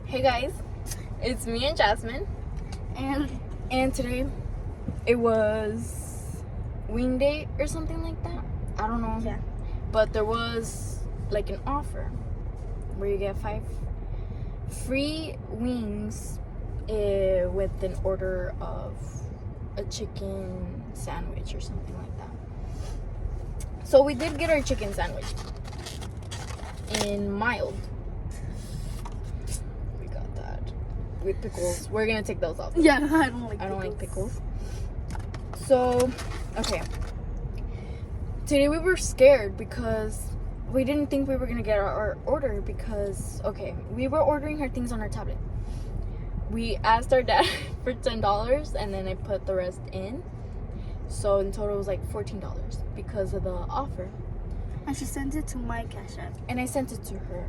Hey guys, it's me and Jasmine, and today it was wing day or something like that. I don't know. Yeah. But there was like an offer where you get 5 free wings with an order of a chicken sandwich or something like that. So we did get our chicken sandwich in mild. We got that with pickles. We're gonna take those off. Yeah, I don't like. I don't like pickles. So, okay. Today we were scared because we didn't think we were gonna get our order because, okay, we were ordering her things on our tablet. We asked our dad for $10 and then I put the rest in. So in total it was like $14 because of the offer. And she sent it to my Cash App. And I sent it to her.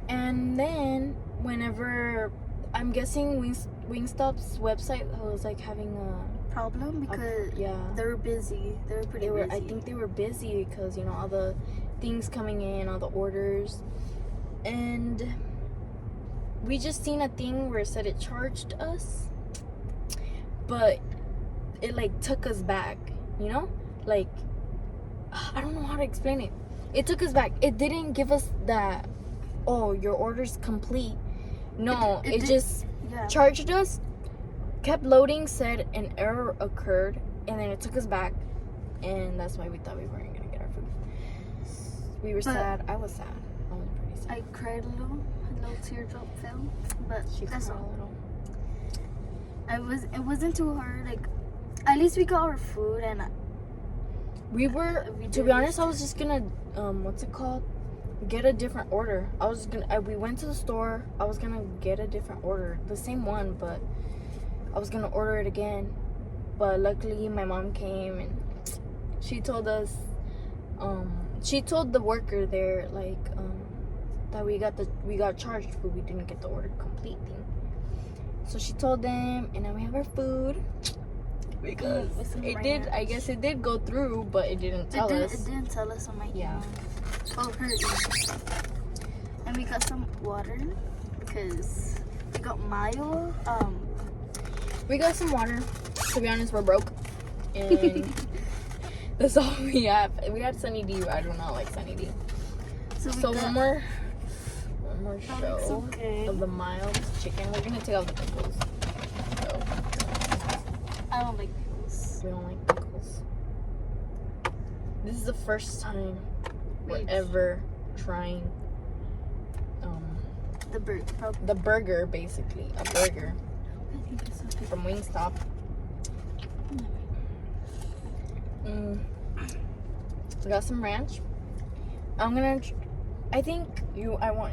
And then whenever, I'm guessing Wingstop's website was like having a problem because they were busy. They were pretty busy. I think they were busy because, you know, all the things coming in, all the orders. And we just seen a thing where it said it charged us, but it like took us back, you know? Like, I don't know how to explain it. It took us back. It didn't give us that, oh, your order's complete. No, it just charged us, kept loading, said an error occurred, and then it took us back, and that's why we thought we weren't gonna get our food. We were sad. I was sad. I was pretty sad. I cried a little teardrop fell, but that's all. It wasn't too hard. Like, at least we got our food, and to be honest, I was just gonna what's it called? Get a different order. We went to the store. I was gonna get a different order, the same one, but I was gonna order it again. But luckily, my mom came and she told us, she told the worker there like that we got charged, but we didn't get the order complete thing. So she told them, and now we have our food. Because I guess it did go through, but it didn't tell us. It didn't tell us on my email. Oh, her email. And we got some water because we got mayo. We got some water. To be honest, we're broke, and that's all we have. We had Sunny D. I do not like Sunny D. So one more show of the mild chicken. We're gonna take out the pickles. I don't like pickles. We don't like pickles. This is the first time we're ever trying the burger, basically. A burger from Wingstop. We got some ranch. I want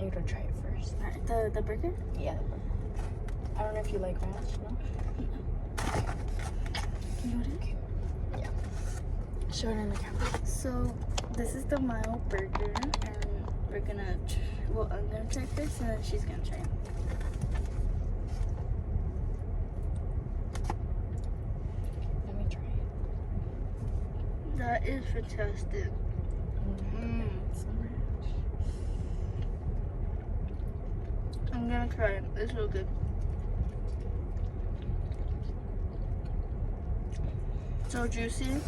you to try it first. The burger? Yeah, the burger. I don't know if you like ranch, no? Okay. Yeah. Show it in the camera. So this is the mild burger, and we're gonna. I'm gonna try first, and then she's gonna try. Let me try it. That is fantastic. Some ranch. I'm gonna try it. It's real good. So juicy.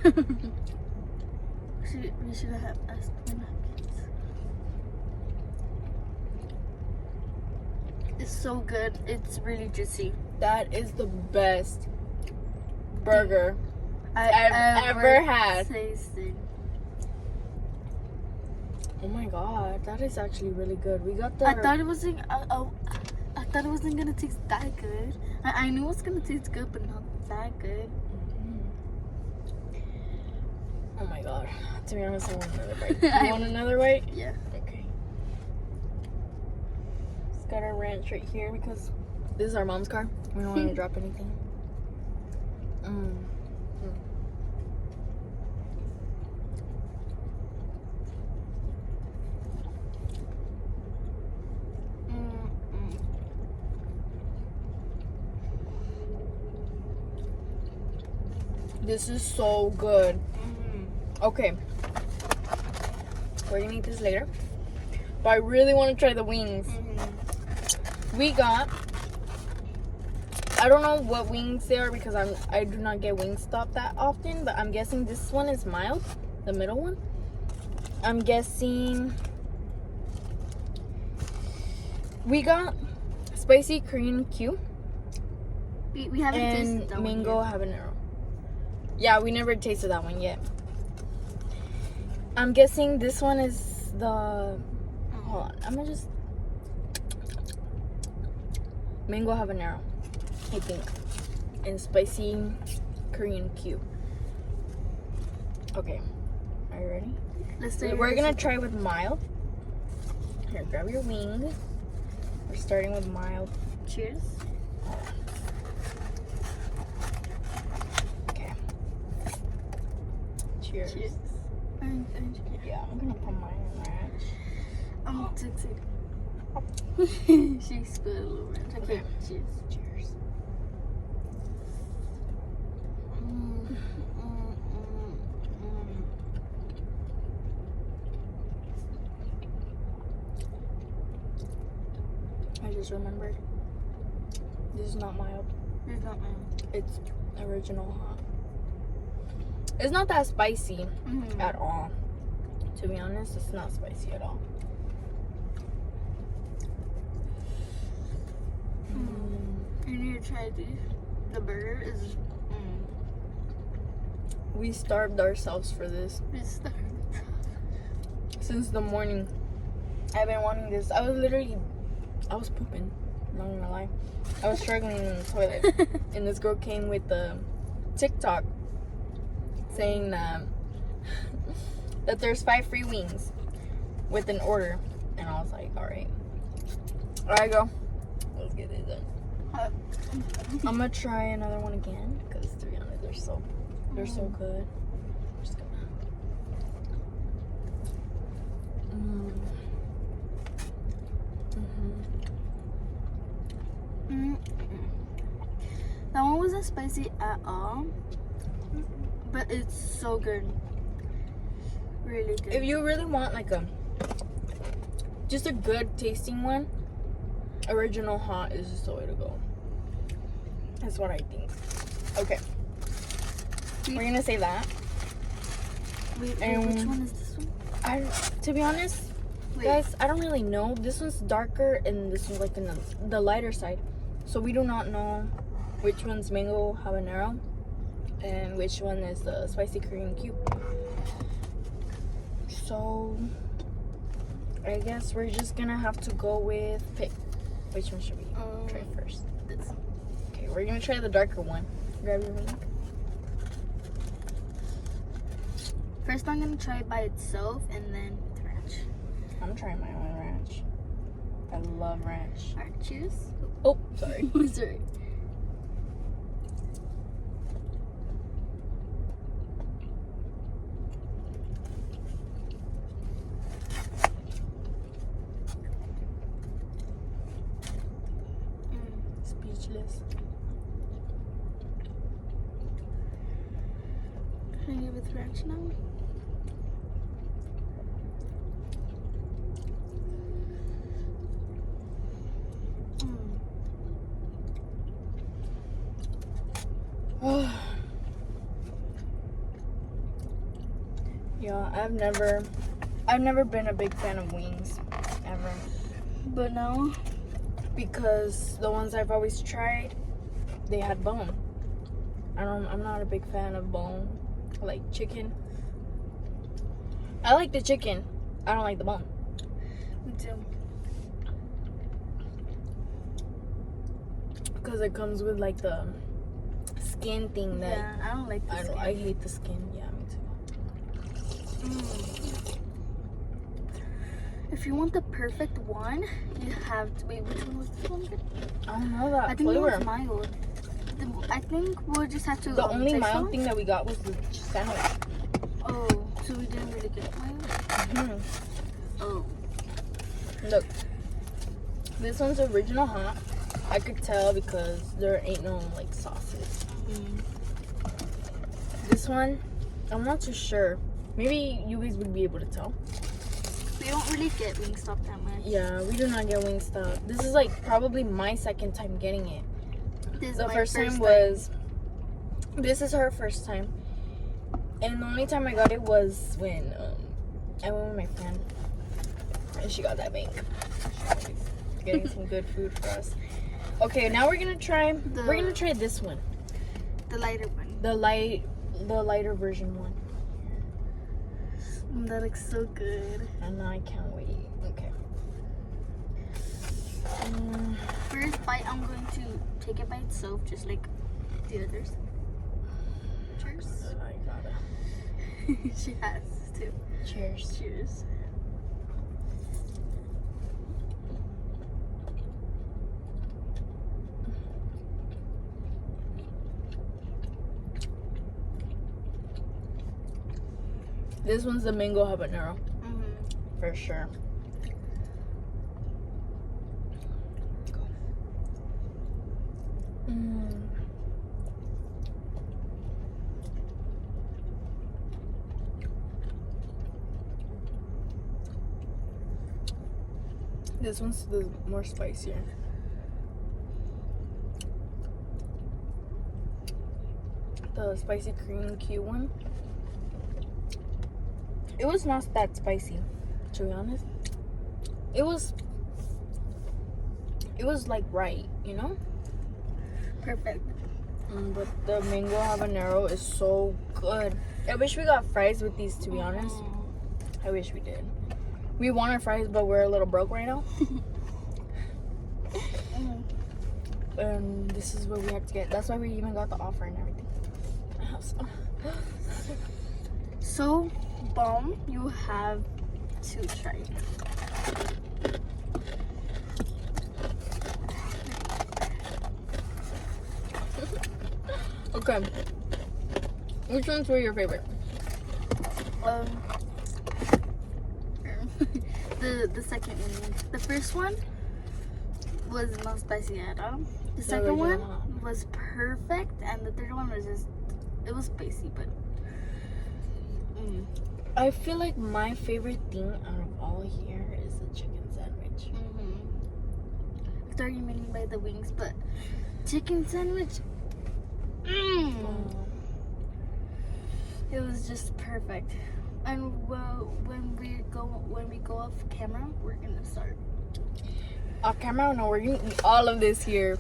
We should have asked for napkins. It's so good. It's really juicy. That is the best burger I've ever had. Tasted. Oh my god, that is actually really good. We got the. I thought it wasn't. I thought it wasn't gonna taste that good. I knew it was gonna taste good, but not that good. Oh my god. To be honest, I want another bite. You want another bite? Yeah. Okay. It's got our ranch right here because this is our mom's car. We don't want to drop anything. This is so good. Okay. We're gonna eat this later. but I really want to try the wings. We got, I don't know what wings they are because I do not get Wingstop that often, but I'm guessing this one is mild, the middle one. I'm guessing we got spicy Korean Q We haven't tasted and that mango one yet. habanero. Yeah, we never tasted that one yet. I'm guessing this one is the, hold on, I'm gonna just, mango habanero, I think, and spicy Korean Q. Okay, are you ready? Let's do We're gonna try with mild. Here, grab your wing. We're starting with mild. Cheers. Okay. Cheers. Cheers. Yeah, I'm gonna put mine in ranch. I'm too excited. She's good a little ranch. Okay, cheers. Cheers. I just remembered. This is not mild. It's not mine. It's original hot. It's not that spicy at all. To be honest, it's not spicy at all. You need to try this. The burger is. We starved ourselves for this It's the. since the morning. I've been wanting this. I was pooping. Not gonna lie. I was struggling in the toilet, and this girl came with the TikTok saying that there's 5 free wings with an order, and I was like, all right, go. Let's get it done. I'm gonna try another one again because to be honest, they're so good. I'm just gonna. That one wasn't spicy at all, but it's so good. Really good. If you really want like just a good tasting one, original hot is just the way to go. That's what I think. Okay, we're gonna say that. Wait, and which one is this one? To be honest, guys, I don't really know. This one's darker and this one's like in the lighter side, so we do not know which one's mango habanero and which one is the spicy Korean cube. So I guess we're just gonna have to go with pick. Which one should we try first? This. Okay, we're gonna try the darker one. Grab your wing. First, I'm gonna try it by itself and then with ranch. I'm trying my own ranch. I love ranch. Alright, cheers. Oh, sorry. Sorry. Speechless. Can I give it ranch now? Yeah, I've never been a big fan of wings, ever. But now, Because the ones I've always tried, they had bone. I'm not a big fan of bone, like chicken. I like the chicken. I don't like the bone. me too. Because it comes with like the skin thing that Yeah, I don't like this. I hate the skin. Yeah, me too. If you want the perfect one, you have to. Wait, which one was this one? I don't know that I think flavor. it was mild. I think we'll just have to. The only taste mild one. thing that we got was the sandwich. Oh, so we didn't really get mild. Oh, Look, this one's original hot. I could tell because there ain't no like sauces. This one, I'm not too sure. Maybe you guys would be able to tell. We don't really get Wingstop that much. Yeah, we do not get Wingstop. This is like probably my second time getting it. This is The my first time was, this is her first time. And the only time I got it was when I went with my friend. And she got that bank. Getting some good food for us. Okay, now we're gonna try this one. The lighter one. The lighter version one. That looks so good. And I can't wait. Okay. First bite, I'm going to take it by itself, just like the others. Cheers. I gotta. She has to. Cheers. Cheers. This one's the mango habanero. Mm-hmm. For sure. This one's the more spicier. The spicy cream Q one. It was not that spicy, to be honest. It was like right, you know? Perfect. But the mango habanero is so good. I wish we got fries with these, to be honest. I wish we did. We wanted fries, but we're a little broke right now. And this is what we had to get. That's why we even got the offer and everything. So, bomb, you have to try it. Okay. Which ones were your favorite? The second one. The first one was not spicy at all. The second one was perfect, and the third one was just, it was spicy, but I feel like my favorite thing out of all here is the chicken sandwich. I thought you meant by the wings, but chicken sandwich. It was just perfect. And when we go off camera, we're gonna start. Off camera? No, we're gonna eat all of this here.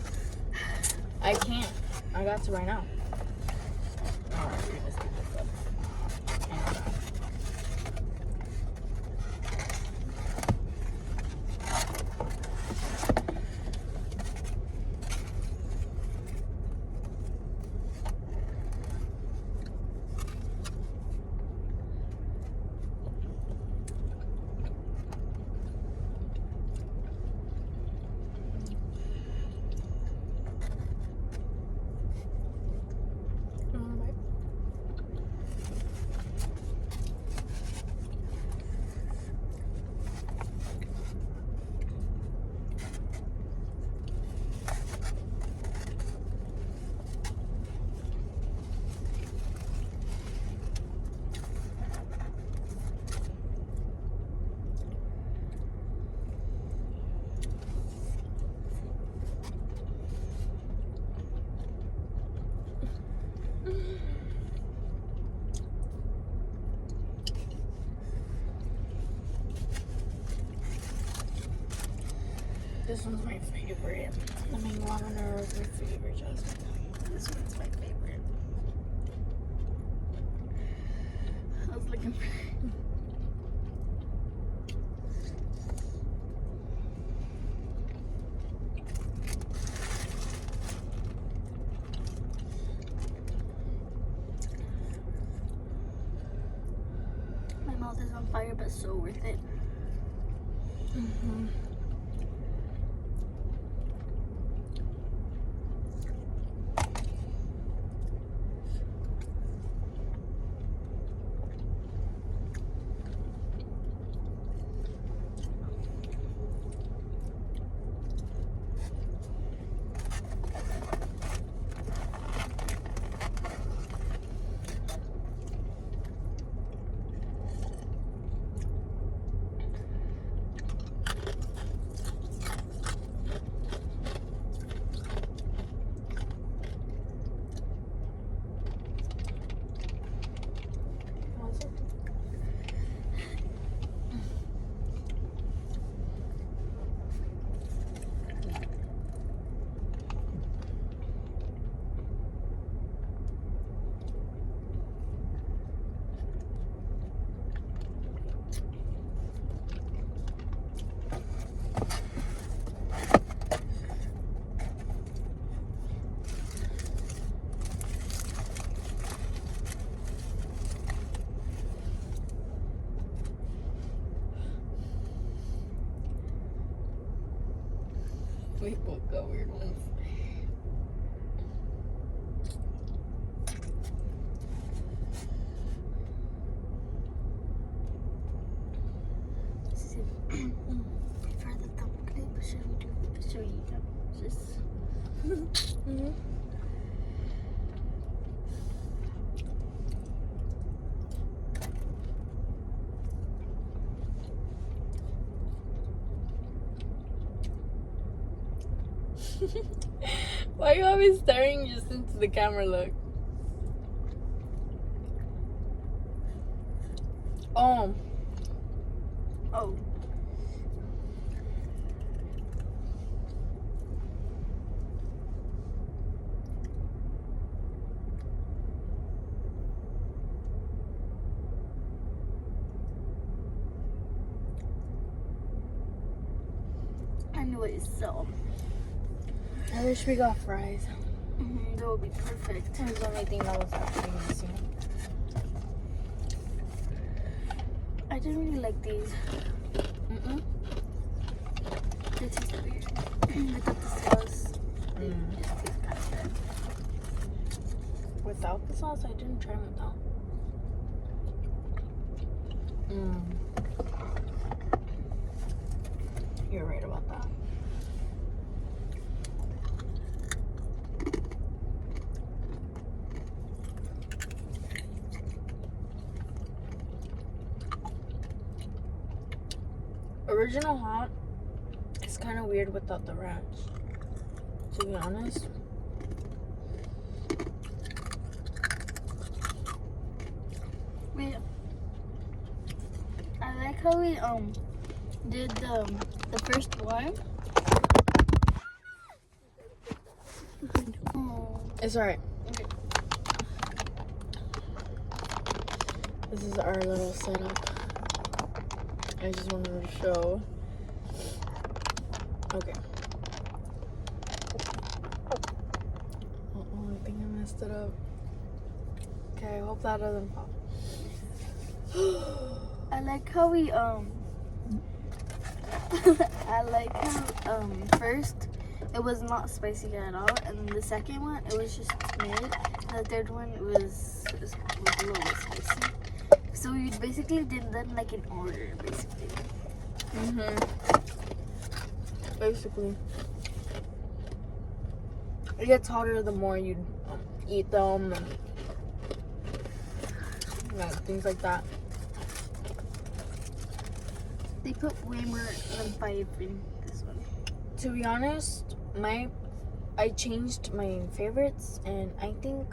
I can't. I got to right now. Alright, we're gonna speed this up. This one's my favorite. The mango habanero is my favorite, Jasmine. This one's my favorite. I was looking for. My mouth is on fire, but so worth it. We both got weird ones. For the thumb clip, should we just Mm-hmm. Why are you always staring just into the camera? Look. Oh. oh. Anyways, so I wish we got fries. that would be perfect. That was the only thing that was actually missing. I didn't really like these. They taste weird. Without the sauce, they just taste kind of good. Without the sauce, I didn't try them without. You're right about that. Original hot is kind of weird without the ranch, to be honest. Wait, I like how we did the first one. Oh. It's alright. Okay. This is our little setup. I just wanted to show. Okay. Oh, I think I messed it up. Okay, I hope that doesn't pop. I like how we I like how first it was not spicy at all, and then the second one it was just mid, and the third one was a little bit spicy. So we basically did them like in order, basically. Basically. It gets hotter the more you eat them and things like that. They put way more than 5 in this one. To be honest, I changed my favorites, and I think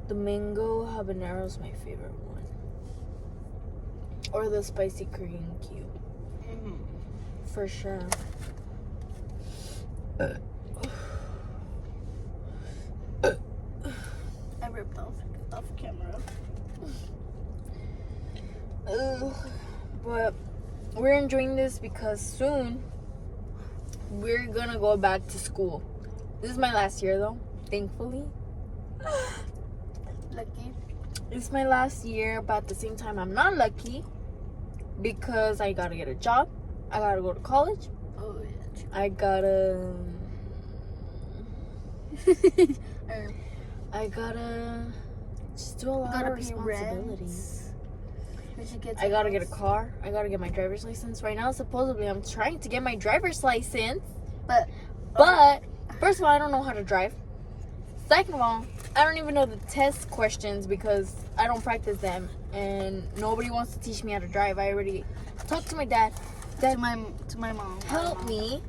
the mango habanero is my favorite one. Or the spicy Korean cube. For sure. I ripped off camera. But we're enjoying this because soon we're gonna go back to school. This is my last year though, thankfully. Lucky. It's my last year, but at the same time I'm not lucky because I gotta get a job. I gotta go to college. Oh yeah. I gotta just do a lot of responsibilities. I gotta get a car. I gotta get my driver's license. Right now, supposedly, I'm trying to get my driver's license. But first of all, I don't know how to drive. Second of all, I don't even know the test questions because I don't practice them, and nobody wants to teach me how to drive. I already talked to my dad. To my mom. Help me.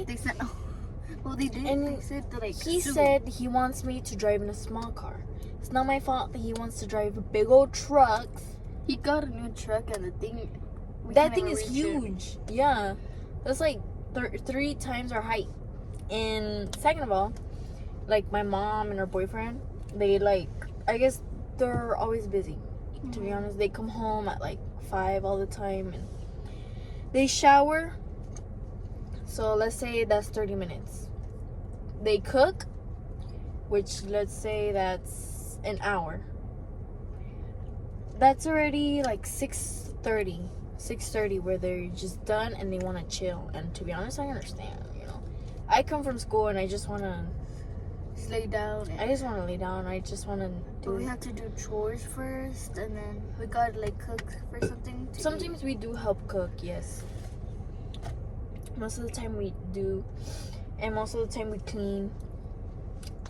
They said, oh, well, they did. And they said that he said he wants me to drive in a small car. It's not my fault that he wants to drive big old trucks. He got a new truck, and the thing. That thing is huge. Yeah, that's like 3 times our height. And second of all, like my mom and her boyfriend, they I guess they're always busy. To be honest, they come home at like 5 all the time, and they shower. So let's say that's 30 minutes. They cook, which let's say that's an hour. That's already like 6:30. 6:30 where they're just done and they want to chill. And to be honest, I understand, you know. I come from school and I just want to Just lay down. I just want to lay down. I just want to But we do. have to do chores first, and then we gotta like cook for something. To Sometimes we do help cook, yes. Most of the time we do, and most of the time we clean.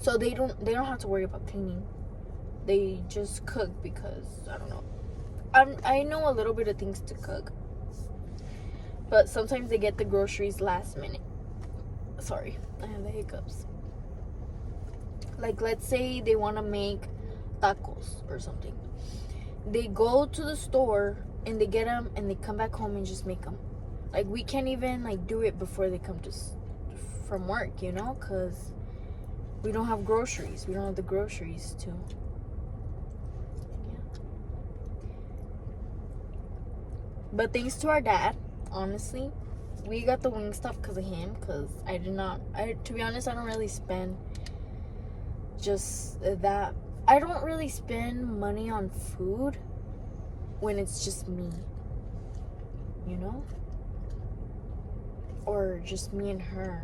So they don't have to worry about cleaning. They just cook because I don't know. I know a little bit of things to cook, but sometimes they get the groceries last minute. Sorry, I have the hiccups. Like, let's say they want to make tacos or something. They go to the store and they get them and they come back home and just make them. Like, we can't even like do it before they come from work, you know, because we don't have groceries. We don't have the groceries to. Yeah. But thanks to our dad, honestly, we got the Wingstop because of him. Because to be honest, I don't really spend just that. I don't really spend money on food when it's just me, you know, or just me and her.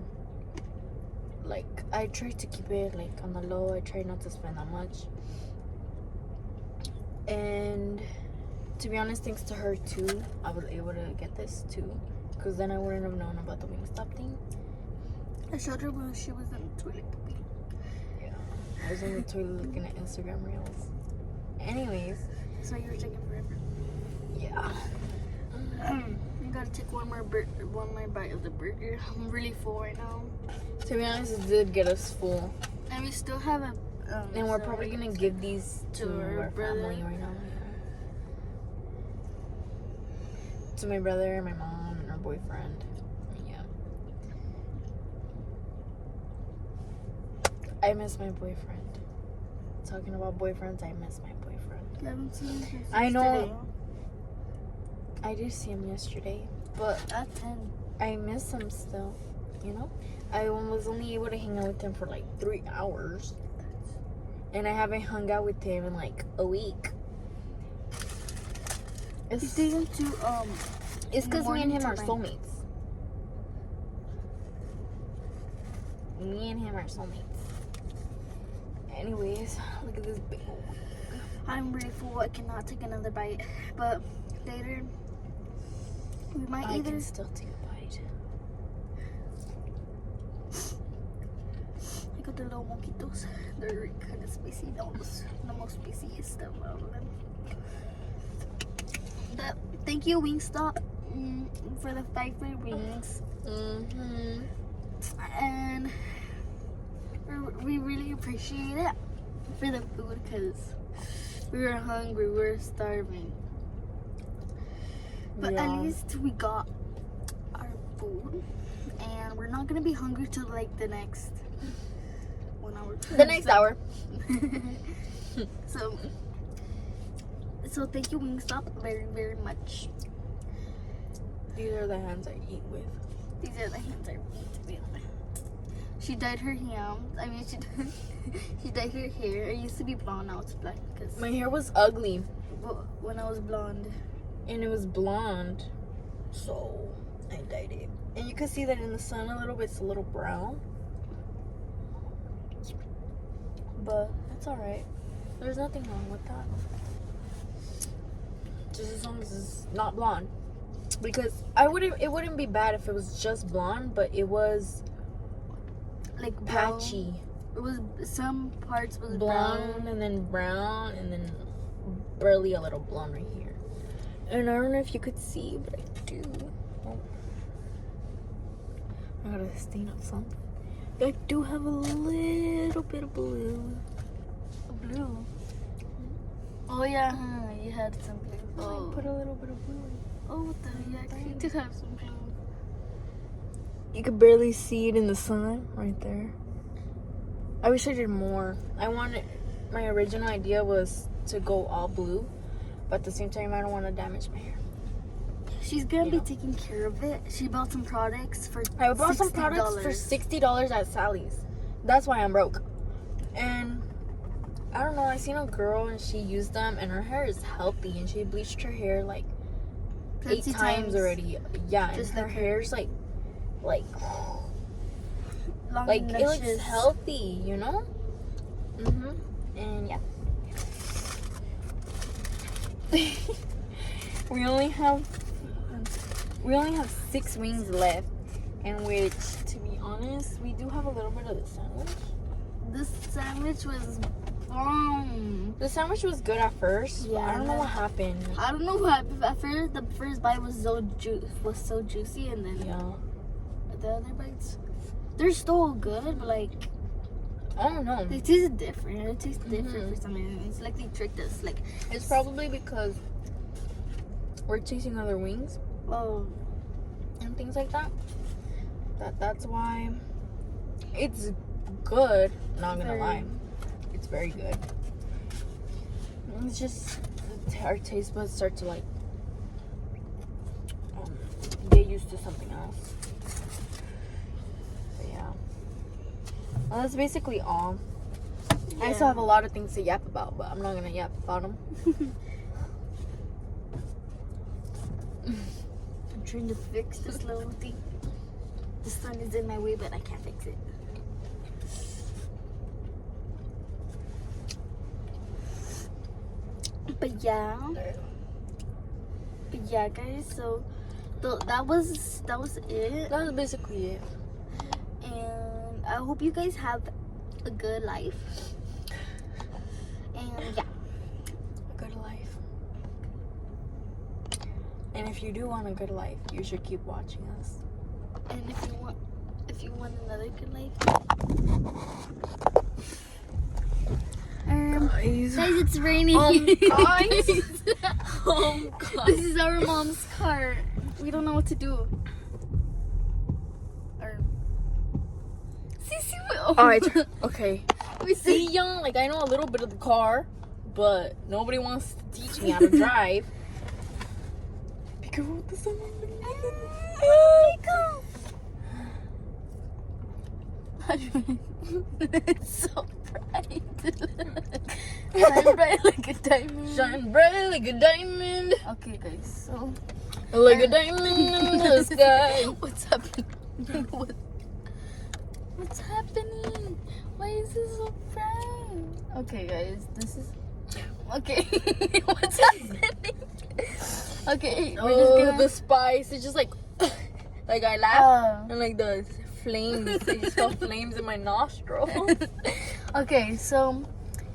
Like, I try to keep it like on the low. I try not to spend that much. And to be honest, thanks to her too, I was able to get this too, because then I wouldn't have known about the Wingstop thing. I showed her when she was in the toilet. I was in the toilet looking at Instagram reels. Anyways. So you were taking forever. Yeah. I gotta take one more bite of the burger. I'm really full right now. To be honest, it did get us full. And we still have a... and we're probably gonna give these to our family right now. To my brother, my mom, and our boyfriend. Yeah. I miss my boyfriend. Talking about boyfriends, I miss my boyfriend. You haven't seen him since I know. yesterday. I did see him yesterday, but At 10. I miss him still, you know? I was only able to hang out with him for like 3 hours. And I haven't hung out with him in like a week. He's taking to, It's because me and him are morning soulmates. Me and him are soulmates. Anyways, look at this big one. I'm really full. I cannot take another bite. But later, we might I either... can still take a bite. I got the little mojitos. They're kind of spicy. The most spiciest of all of them. But thank you, Wingstop, for the 5 free wings. Mm-hmm. And we really appreciate it for the food, because we were hungry, we were starving. But Yeah. at least we got our food, and we're not gonna be hungry till like the next 1 hour. The next hour. So thank you, Wingstop, very, very much. These are the hands I eat with. These are the hands I eat with. She dyed her hands. I mean, she dyed her hair. It used to be blonde, now it's black. Cause My hair was ugly. when I was blonde. And it was blonde. So I dyed it. And you can see that in the sun a little bit. It's a little brown. But that's alright. There's nothing wrong with that. Just as long as it's not blonde. Because it wouldn't be bad if it was just blonde, but it was Like patchy. It was, some parts was Blonde brown. and then brown and then barely a little blonde right here. And I don't know if you could see, but I do. Oh. I got a stain of something. I do have a little bit of blue. Blue. Oh yeah, you had some blue. I put a little bit of blue in. Oh, what the heck? You did have some blue. You could barely see it in the sun right there. I wish I did more. My original idea was to go all blue, but at the same time, I don't want to damage my hair. She's gonna be taking care of it. She bought some products for I bought some products for $60 at Sally's. That's why I'm broke. And I don't know, I seen a girl and she used them and her hair is healthy and she bleached her hair like 8 times already. Yeah, Just and her like hair's like long it and looks luscious. healthy, you know. And yeah. we only have 6 wings left, and which, to be honest, we do have a little bit of the sandwich. This sandwich was bomb. The sandwich was good at first. Yeah, I don't know what happened. I don't know what. At first, the first bite was so juicy, and then Yeah. the other bites, they're still good, but like I don't know. they taste different. It tastes different for some reason. It's like they tricked us. Like It's probably because we're chasing other wings oh, and things like that. That's why it's good. Not gonna lie, it's very good. It's just our taste buds start to like get used to something else. But yeah, well, that's basically all. I still have a lot of things to yap about, but I'm not gonna yap about them. I'm trying to fix this little thing. The sun is in my way, but I can't fix it. But yeah, guys. So that was it, That was basically it. and I hope you guys have a good life. And yeah, A good life. And if you do want a good life, you should keep watching us. and if you want another good life, Guys, it's raining. guys. God. This is our mom's car. We don't know what to do. Alright, okay. We see young, like I know a little bit of the car, but nobody wants to teach me how to drive. Be careful with the sun. It's so bright. Shine bright like a diamond. Shine bright like a diamond. Okay, guys. So Like a diamond in the sky. what's happening? What's happening? Why is this so bright? Okay, guys. This is okay. What's happening? Okay, we're just gonna The spice. It's just like I laugh and like the flames. I just felt flames in my nostril. Okay, so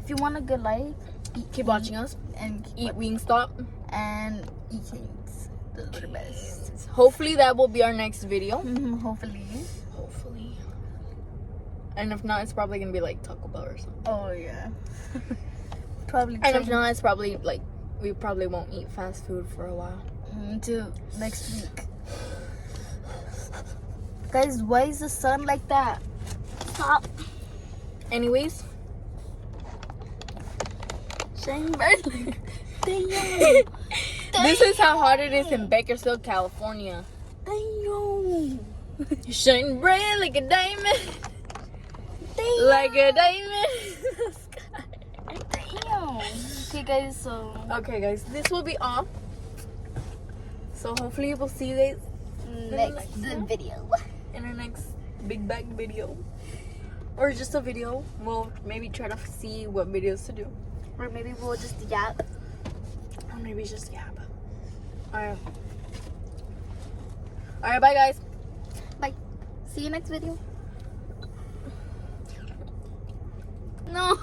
if you want a good life, Keep watching us and eat Wingstop. and eat cakes. Those are the best. Hopefully that will be our next video. Hopefully. Hopefully. And if not, it's probably gonna be like Taco Bell or something. Oh yeah. Probably. And if not, it's probably like we probably won't eat fast food for a while. Until next week. Guys, why is the sun like that? Stop. Anyways, Shine bright. this is how hot it is in Bakersfield, California. Damn. Shine bright like a diamond. Like a diamond in the sky. Damn. Okay, guys. So Okay, guys, this will be all. So hopefully we'll see you guys next video. in our next big bag video, or just a video. We'll maybe try to see what videos to do, Or maybe we'll just yap. or maybe just yap. Alright, bye guys. Bye. See you next video. No.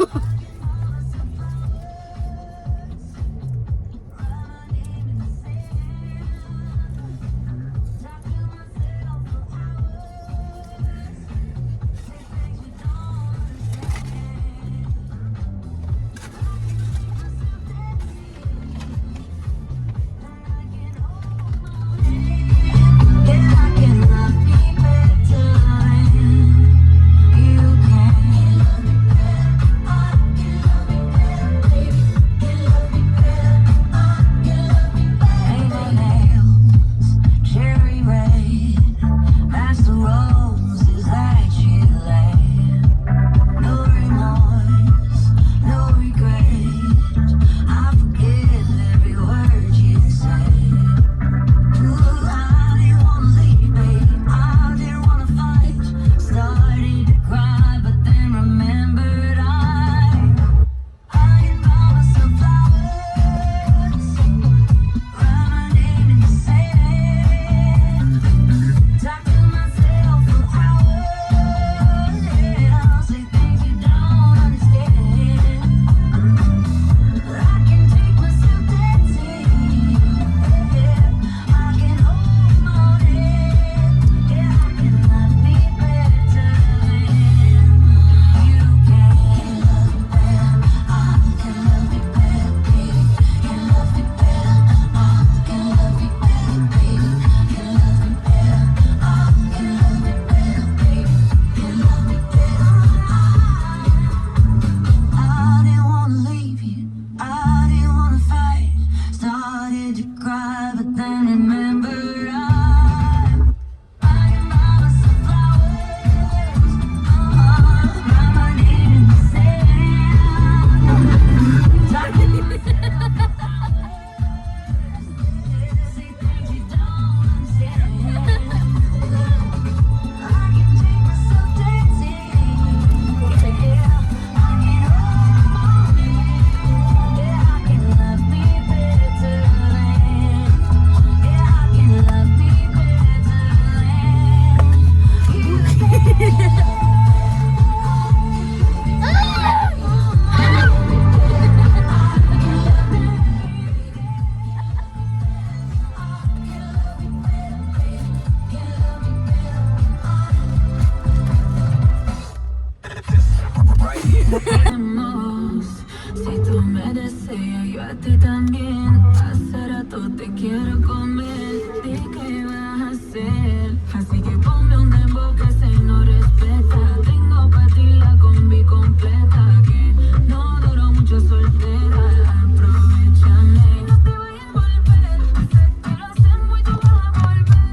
a ti también. Hace rato te quiero comer. ¿De qué vas a hacer? Así que ponme un dembow que se no respeta. Tengo para ti la combi completa. Que no duró mucho soltera. Aprovechame. No te vayas a volver. Sé que lo hacemos y tú vas a volver.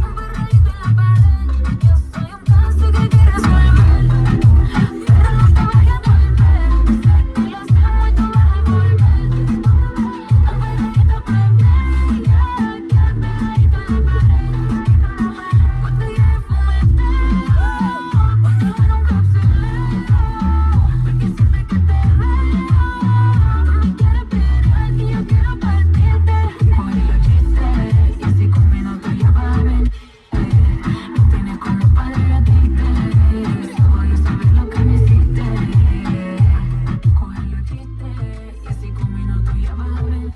Un perreíto en la pared. Yo soy un caso que hay que resolver. Pero no te vayas a volver. Sé que lo hacemos y tú vas a volver. Un perreíto prende. Que el pegadito en la pared. Cuando llegue fumeteo. Porque bueno un capsuleo. Porque siempre que te veo tú me quieres pegar y yo quiero partirte. Coge los chistes y así con minutos ya vas a ver. Me tienes como padre gatito. Voy a saber lo que me hiciste. Coge los chistes y así con minutos ya vas a ver.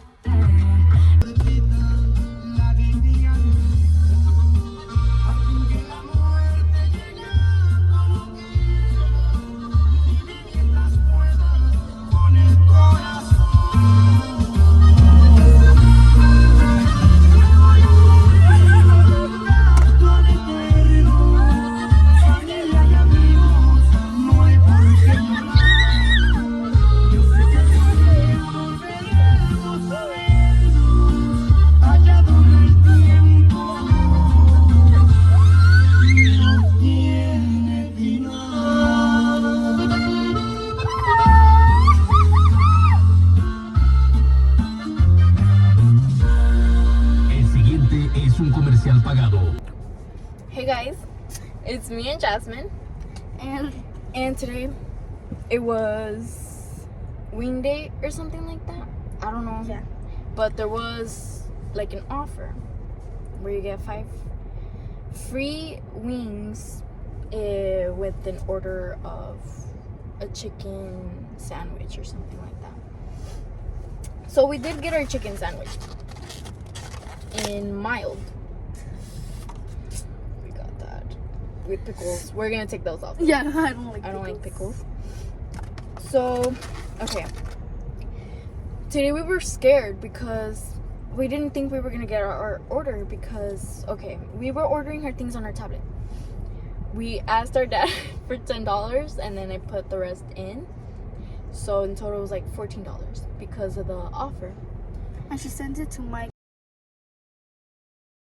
El siguiente es un comercial pagado. Hey guys, it's me and Jasmine, And and today it was wing day or something like that. I don't know. Yeah. But there was like an offer where you get 5 free wings with an order of a chicken sandwich or something like that. So we did get our chicken sandwich in mild. We got that with pickles. We're gonna take those off. yeah, I don't like I don't like pickles. So, okay. Today we were scared because we didn't think we were gonna get our order because, okay, we were ordering our things on our tablet. We asked our dad for $10 and then I put the rest in. So in total it was like $14 because of the offer. And she sent it to my